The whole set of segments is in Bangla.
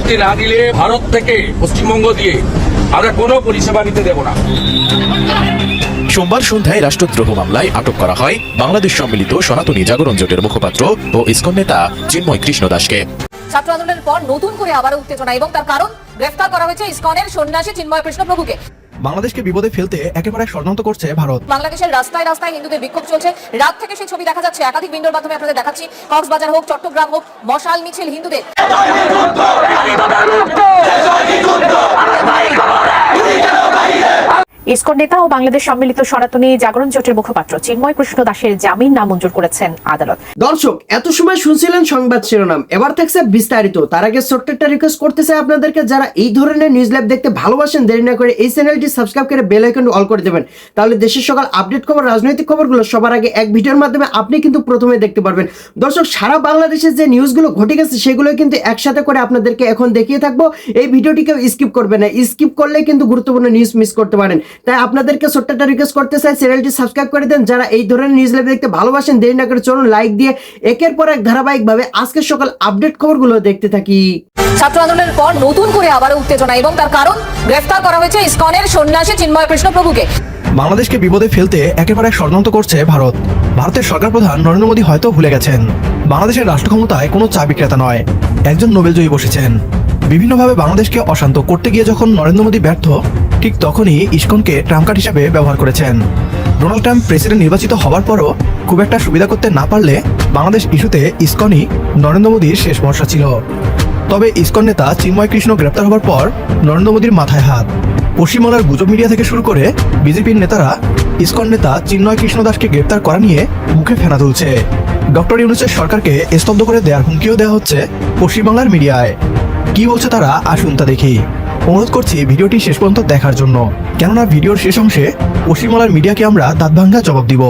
মুক্তি না দিলে ভারত থেকে পশ্চিমবঙ্গ দিয়ে আমরা কোনো পরিষেবা নিতে দেব না। সোমবার সন্ধ্যায় রাষ্ট্রদ্রোহ মামলায় আটক করা হয় বাংলাদেশ সম্মিলিত সনাতনী জাগরণ জোটের মুখপাত্র ও ইসকন নেতা চিন্ময় কৃষ্ণ দাসকে। ছাত্র আন্দোলনের পর নতুন করে আবারও উত্তেজনা এবং তার কারণ গ্রেফতার করা হয়েছে ইসকনের সন্ন্যাসী চিন্ময় কৃষ্ণ প্রভুকে। বাংলাদেশকে বিপদে ফেলতে একেবারে ষড়যন্ত্র করছে ভারত। বাংলাদেশের রাস্তায় রাস্তায় হিন্দুদের বিক্ষোভ চলছে। রাত থেকে সেই ছবি দেখা যাচ্ছে, একাধিক উইন্ডোর মাধ্যমে আপনাদের দেখাচ্ছি। কক্সবাজার হোক, চট্টগ্রাম হোক, মশাল মিছিল হিন্দুদের। ইসকন নেতা ও বাংলাদেশ সম্মিলিত সনাতনী জাগরণ জোটের মুখপাত্র চিন্ময় কৃষ্ণ দাসের জামিন নামঞ্জুর করেছেন আদালত। দর্শক, এত সময় শুনছিলেন সংবাদ শিরোনাম, এবার থাকছে বিস্তারিত। তার আগে ছোট্ট একটা রিকোয়েস্ট করতে চাই আপনাদেরকে, যারা এই ধরনের নিউজ লাইভ দেখতে ভালোবাসেন, দেরি না করে এই চ্যানেলটি সাবস্ক্রাইব করে বেল আইকন অল করে দেবেন। তাহলে দেশের সকল আপডেট খবর, রাজনৈতিক খবরগুলো সবার আগে এক ভিডিওর মাধ্যমে আপনি কিন্তু প্রথমে দেখতে পারবেন। দর্শক, সারা বাংলাদেশের যে নিউজগুলো ঘটে গেছে সেগুলো কিন্তু একসাথে করে আপনাদেরকে এখন দেখিয়ে থাকবো। এই ভিডিওটিকে স্কিপ করবেন না, স্কিপ করলে কিন্তু গুরুত্বপূর্ণ নিউজ মিস করতে পারেন। তাই আপনাদেরকে ছোট্ট একটা রিকোয়েস্ট করতে চাই, চ্যানেলটি সাবস্ক্রাইব করে দেন। যারা এই ধরনের নিউজ লাইভ দেখতে ভালোবাসেন, দেরি না করে চলুন লাইক দিয়ে একের পর এক ধারাবাহিকভাবে আজকের সকাল আপডেট খবরগুলো দেখতে থাকি। ছাত্র আন্দোলনের পর নতুন করে আবারও উত্তেজনা এবং তার কারণ গ্রেফতার করা হয়েছে ইসকনের সন্ন্যাসী চিন্ময় কৃষ্ণ প্রভুকে। বাংলাদেশকে বিপদে ফেলতে একেবারে ষড়যন্ত্র করছে ভারত। ভারতের সরকার প্রধান নরেন্দ্র মোদী হয়তো ভুলে গেছেন, বাংলাদেশের রাষ্ট্র ক্ষমতায় কোনো চা বিক্রেতা নয়, একজন নোবেলজয়ী বসেছেন। বিভিন্নভাবে বাংলাদেশকে অশান্ত করতে গিয়ে যখন নরেন্দ্র মোদী ব্যর্থ, ঠিক তখনই ইসকনকে ট্রাম্প কার্ড হিসেবে ব্যবহার করেছেন। ডোনাল্ড ট্রাম্প প্রেসিডেন্ট নির্বাচিত হবার পরও খুব একটা সুবিধা করতে না পারলে বাংলাদেশ ইস্যুতে ইসকনই নরেন্দ্র মোদীর শেষ ভরসা ছিল। তবে ইসকন নেতা চিন্ময় কৃষ্ণ গ্রেপ্তার হবার পর নরেন্দ্র মোদীর মাথায় হাত। পশ্চিমবাংলার গুজব মিডিয়া থেকে শুরু করে বিজেপির নেতারা ইসকন নেতা চিন্ময় কৃষ্ণ দাসকে গ্রেপ্তার করা নিয়ে মুখে ফেনা তুলছে। ডক্টর ইউনূসের সরকারকে স্তব্ধ করে দেওয়ার হুমকিও দেওয়া হচ্ছে পশ্চিমবাংলার মিডিয়ায়। কি বলছে তারা, আসুন তা দেখি। অনুরোধ করছি ভিডিওটি শেষ পর্যন্ত দেখার জন্য, কেননা ভিডিওর শেষ অংশে পশ্চিমবাংলার মিডিয়াকে আমরা দাঁতভাঙ্গা জবাব দিব।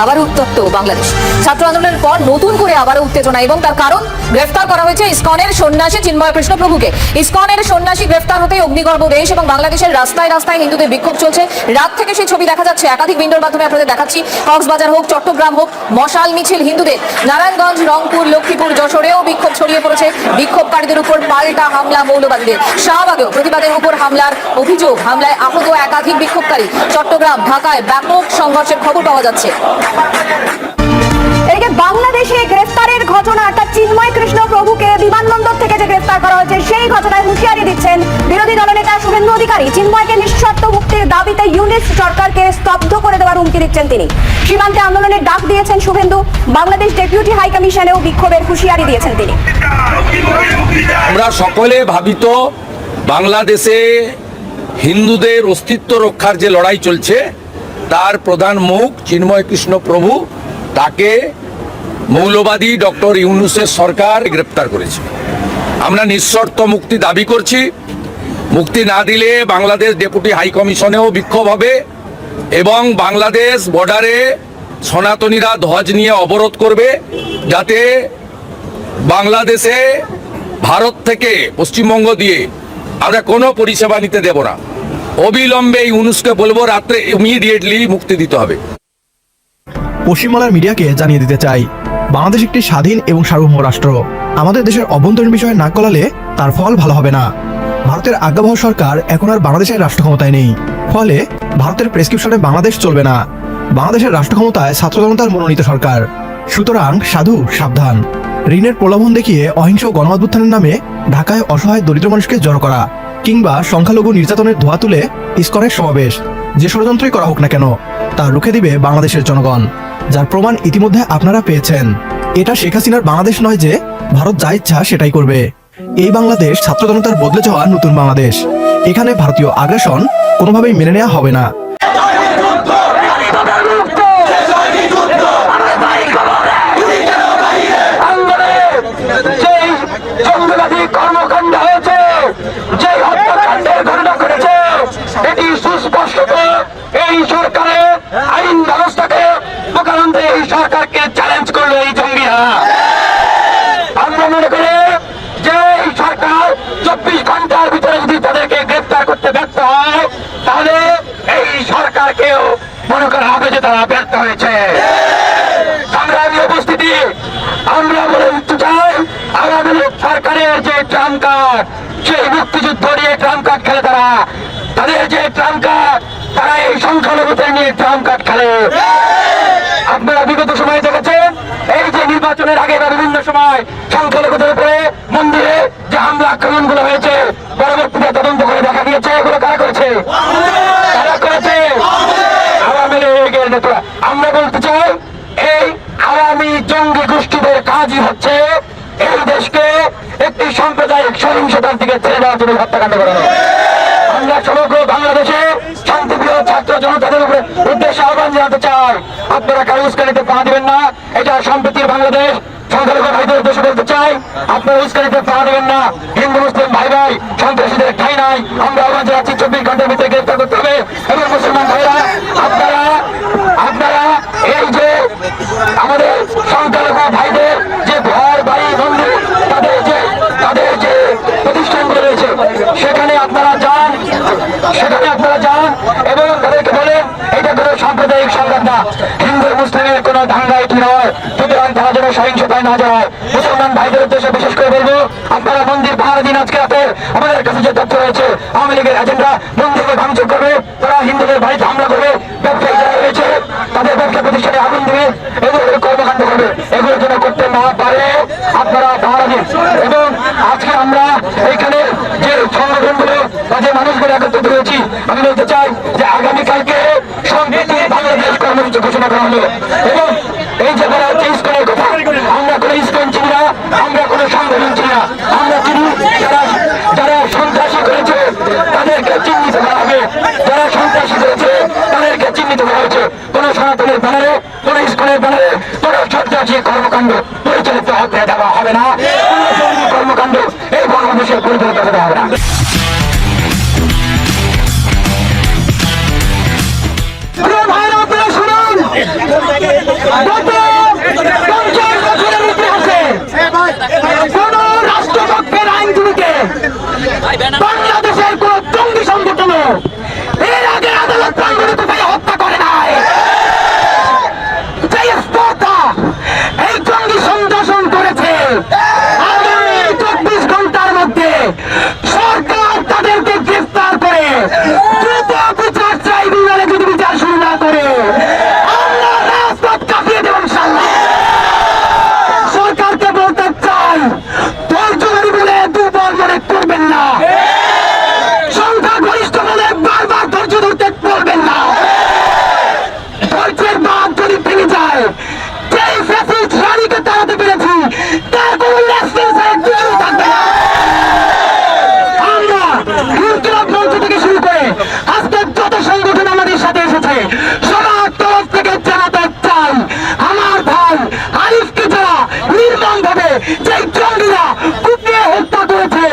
আবার উত্তপ্ত বাংলাদেশ। ছাত্র আন্দোলনের পর নতুন করে আবারও উত্তেজনা এবং তার কারণ গ্রেফতার করা হয়েছে ইসকনের সন্ন্যাসী চিন্ময় কৃষ্ণ প্রভুকে। ইসকনের সন্ন্যাসী গ্রেফতার হতেই অগ্নিগর্ভ দেশ এবং বাংলাদেশের রাস্তায় রাস্তায় হিন্দুদের বিক্ষোভ চলছে। রাত থেকে সেই ছবি দেখা যাচ্ছে, একাধিক উইন্ডোর মাধ্যমে আপনাদের দেখাচ্ছি। কক্সবাজার হোক, চট্টগ্রাম হোক, মশাল মিছিল হিন্দুদের। নারায়ণগঞ্জ, রংপুর, লক্ষ্মীপুর, যশোরেও বিক্ষোভ ছড়িয়ে পড়েছে। বিক্ষোভকারীদের উপর পাল্টা হামলা মৌলবাদীদের। শাহবাগেও প্রতিবাদের উপর হামলার অভিযোগ, হামলায় আহত একাধিক বিক্ষোভকারী। চট্টগ্রাম, ঢাকায় ব্যাপক সংঘর্ষের খবর পাওয়া যাচ্ছে। এদিকে বাংলাদেশে গ্রেফতারের ঘটনা, অর্থাৎ চিন্ময় কৃষ্ণ প্রভুকে বিমানবন্দর থেকে যে গ্রেফতার করা হয়েছে সেই ঘটনায় হুঁশিয়ারি দিচ্ছেন বিরোধী দলনেতা শুভেন্দু অধিকারী। চিন্ময়কে নিঃশর্ত মুক্তির দাবিতে ইউনিট সরকারকে স্তব্ধ করে দেওয়ার হুমকি দিচ্ছেন তিনি। সীমান্তে আন্দোলনের ডাক দিয়েছেন শুভেন্দু। বাংলাদেশ ডেপুটি হাই কমিশনেও বিক্ষোভের হুঁশিয়ারি দিয়েছেন তিনি। আমরা সকলে ভাবিত বাংলাদেশে হিন্দুদের অস্তিত্ব রক্ষার যে লড়াই চলছে তার প্রধান মুখ চিন্ময় কৃষ্ণ প্রভু, তাকে মৌলবাদী ডক্টর ইউনূসের সরকার গ্রেপ্তার করেছে। আমরা নিঃশর্ত মুক্তি দাবি করছি। মুক্তি না দিলে বাংলাদেশ ডেপুটি হাই কমিশনেও বিক্ষোভ হবে এবং বাংলাদেশ বর্ডারে সনাতনীরা ধ্বজ নিয়ে অবরোধ করবে, যাতে বাংলাদেশে ভারত থেকে পশ্চিমবঙ্গ দিয়ে আমরা কোনো পরিষেবা নিতে দেব না। অবিলম্বে ইউনূসকে বলবো রাত্রে ইমিডিয়েটলি মুক্তি দিতে হবে। পশ্চিমবাংলার মিডিয়াকে জানিয়ে দিতে চাই, বাংলাদেশ একটি স্বাধীন এবং সার্বভৌম রাষ্ট্র। আমাদের দেশের অভ্যন্তরীণ বিষয়ে নাক গলালে তার ফল ভালো হবে না। ভারতের আজ্ঞাবহ সরকার এখন আর বাংলাদেশের রাষ্ট্র ক্ষমতায় নেই, ফলে ভারতের প্রেসক্রিপশনে বাংলাদেশ চলবে না। বাংলাদেশের রাষ্ট্র ক্ষমতায় ছাত্র জনতার মনোনীত সরকার। সুতরাং সাধু সাবধান। ঋণের প্রলোভন দেখিয়ে অহিংস গণঅভ্যুত্থানের নামে ঢাকায় অসহায় দরিদ্র মানুষকে জড়ো করা, কিংবা সংখ্যালঘু নির্যাতনের ধোয়া তুলে ইসকনের সমাবেশ, যে ষড়যন্ত্রই করা হোক না কেন তা রুখে দিবে বাংলাদেশের জনগণ, যার প্রমাণ ইতিমধ্যে আপনারা পেয়েছেন। এটা শেখ হাসিনার বাংলাদেশ নয় যে ভারত যা ইচ্ছা সেটাই করবে। এই বাংলাদেশ ছাত্র জনতার বদলে যাওয়া নতুন বাংলাদেশ। এখানে ভারতীয় আগ্রাসন কোনোভাবেই মেনে নেওয়া হবে না। কর্মকাণ্ড হয়েছে, যে হত্যাকাণ্ডের ঘটনা করেছে, এটি সুস্পষ্ট এই সরকারের আইন ব্যবস্থাকে প্রকারান্তে এই সরকারকে চ্যালেঞ্জ করলো এই জঙ্গিরা। আমরা মনে করি যে এই সরকার 24 ঘন্টার ভিতরে যদি তাদেরকে গ্রেফতার করতে ব্যর্থ হয়, তাহলে এই সরকারকেও মনে করা হবে যে তারা ব্যর্থ হয়েছে। সংগ্রামী উপস্থিতি, আমরা বলে দিতে চাই আওয়ামী লীগ সরকারের যে ট্রাম্প কার্ড, সেই মুক্তিযুদ্ধ নিয়ে ট্রাম্প কার্ড খেলে তারা, তাদের যে ট্রাম্প কার্ড, তারা এই সংখ্যালঘুদের নিয়ে ট্রাম্প কার্ড খেলে। আপনারা বিগত সময় দেখেছেন এই যে নির্বাচনের আগে বা বিভিন্ন সময় সংখ্যালঘুদের উপরে মন্দিরে যে হামলা আক্রমণ গুলো হয়েছে, পরবর্তীতে তদন্ত করে দেখা গিয়েছে এগুলো কারা করেছে? কারা করেছে? আওয়ামী লীগের নেতারা। আমরা বলতে চাই এই আওয়ামী জঙ্গি গোষ্ঠীদের কাজই হচ্ছে এই দেশকে একটি সাম্প্রদায়িক সহিংসতার দিকে ছেড়ে দেওয়ার জন্য হত্যাকাণ্ড করানো। আমরা সমগ্র বাংলাদেশে শান্তিপ্রিয় ছাত্র জনতাদের উপরে উদ্দেশ্যে আহ্বান জানাতে চাই, আপনারা কারো উস্কানিতে পা দিবেন না। এটা সম্প্রীতির বাংলাদেশ। সংখ্যালঘু ভাইদের উদ্দেশ্যে বলতে চাই, আপনারা উস্কানিতে পা দিবেন না। হিন্দু মুসলিম ভাই ভাই সন্ত্রাসীদের ঠাঁই নাই। আমরা আহ্বান জানাচ্ছি 24 ঘন্টার ভিতরে গ্রেফতার করতে হবে। এবং মুসলমান ভাইরা, আপনারা এই যে আমাদের সংখ্যালঘু ভাইদের যে ঘর বাড়ি মন্দির তাদের যে প্রতিষ্ঠানগুলো রয়েছে সেখানে আপনারা যান এবং তাদেরকে বলেন এটা কোনো সাম্প্রদায়িক সংঘাত না, হিন্দু মুসলিমের কোনো দাঙ্গা এটি নয়। সুতরাং তারা যেন সহিংসতায় না যায়। মুসলমান ভাইদের উদ্দেশ্যে বিশেষ করে বলবো, আপনারা মন্দির পাহারা দিন। আজকে রাতে আমাদের কাছে যে তথ্য রয়েছে আওয়ামী লীগের এজেন্ডা মন্দিরকে ভাঙচুর করবে, তারা হিন্দুদের বাড়িতে হামলা করবে, ব্যবসায়ী যারা রয়েছে তাদের ব্যবসা প্রতিষ্ঠানে আগুন দেবে, এগুলো কর্মকাণ্ড করবে। এগুলো যেন করতে না পারে আপনারা পাহারা দিন। এবং আজকে আমরা এইখানে যে সংগঠনগুলো বা যে মানুষগুলো একত্রিত হয়েছি, আমি বলতে চাই যে আগামীকালকে সম্প্রীতির বাংলাদেশ কর্মসূচি ঘোষণা করা হলো। এবং এই যে বলা হচ্ছে ইসকনের কথা, আমরা কোনো ইসকন চিনি না, আমরা কোনো সংগঠন চিনি না। আমরা চিনি যারা সন্ত্রাসী করেছে তাদেরকে চিহ্নিত করা হবে, যারা সন্ত্রাসী করেছে তাদেরকে চিহ্নিত করা হয়েছে। কোন সনাতনের ব্যানারে, কোন ইসকনের ব্যানারে কোন সন্ত্রাসী কর্মকাণ্ড পরিচালিত হতে দেওয়া হবে না। কোন কর্মকাণ্ড এই বাংলাদেশে পরিচালিত হতে দেওয়া হবে না। বাংলাদেশের কোন জঙ্গি সংগঠন এর আগে আদালত প্রাঙ্গণে কোথায় হত্যা করে নাই। যে স্পর্ধা এই জঙ্গি সন্ত্রাসন করেছে, আগামী 24 ঘন্টার মধ্যে সরকার তাদেরকে গ্রেফতার করে দ্রুত বিচার ট্রাইব্যুনালে যদি বিচার শুরু না করে আমরা রাজপথ কাঁপিয়ে দেব ইনশাআল্লাহ। সরকারকে বলতে চাই, ধৈর্য ধরে বলে দুর্বল মনে করবেন না, সংখ্যাগরিষ্ঠ বলে বারবার ধৈর্য ধরতে বলবেন না। ধৈর্যের বাঁধ যদি ভেঙে যায়, যেই ফ্যাসিস্ট রানীকে তাড়াতে পেরেছি তার কোনো লাইসেন্স কিছু থাকবে না। আমরা ইনকিলাব মঞ্চ থেকে শুরু করে আজকে যত সংগঠন আমাদের সাথে এসেছে সবার তরফ থেকে জানাতে চাই, আমার ভাই আরিফকে যারা নির্মমভাবে যে জঙ্গিরা কুপিয়ে হত্যা করেছে,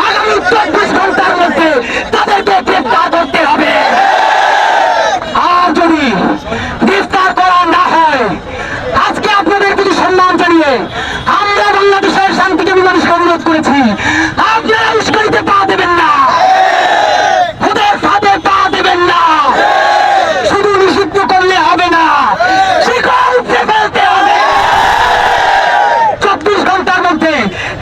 আগামী 24 ঘন্টার মধ্যে তাদেরকে গ্রেফতার করতে হবে। আর যদি গ্রেফতার করা না হয়, আজকে আপনাদের প্রতি সম্মান জানিয়ে আমরা বাংলাদেশের শান্তিকে মানুষকে অনুরোধ করেছি, আপনারা উস্কানিতে পা দেবেন না, ওদের ফাঁদে পা দেবেন না। শুধু নিষিদ্ধ করলে হবে না, শিকল উপড়ে ফেলতে হবে। 24 ঘন্টার মধ্যে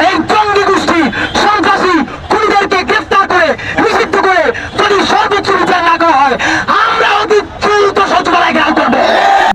এই জঙ্গি গোষ্ঠী সন্ত্রাসী খুনিদেরকে গ্রেফতার করে নিষিদ্ধ করে যদি সর্বোচ্চ বিচার না করা হয়, আমরা অতি দ্রুত সচিবালয় ঘেরাও করবো।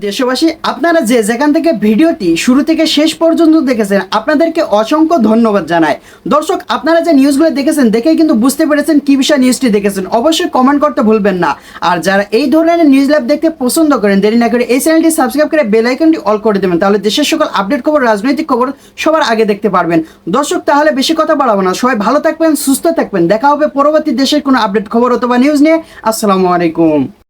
দেশবাসী, আপনারা যে যেখান থেকে ভিডিওটি শুরু থেকে শেষ পর্যন্ত দেখেছেন আপনাদেরকে অসংখ্য ধন্যবাদ জানাই। দর্শক, আপনারা যে নিউজগুলো দেখেছেন দেখেই কিন্তু বুঝতে পেরেছেন কি বিষয় নিউজটি দেখেছেন। অবশ্যই কমেন্ট করতে ভুলবেন না। আর যারা এই ধরনের নিউজ লাইভ দেখতে পছন্দ করেন, দেরি না করে এই চ্যানেলটি সাবস্ক্রাইব করে বেল আইকনটি অল করে দেবেন, তাহলে দেশের সকল আপডেট খবর, রাজনৈতিক খবর সবার আগে দেখতে পারবেন। দর্শক, তাহলে বেশি কথা বাড়াবো না, সবাই ভালো থাকবেন, সুস্থ থাকবেন। দেখা হবে পরবর্তী দেশের কোনো আপডেট খবর অথবা নিউজ নিয়ে। আসসালামু আলাইকুম।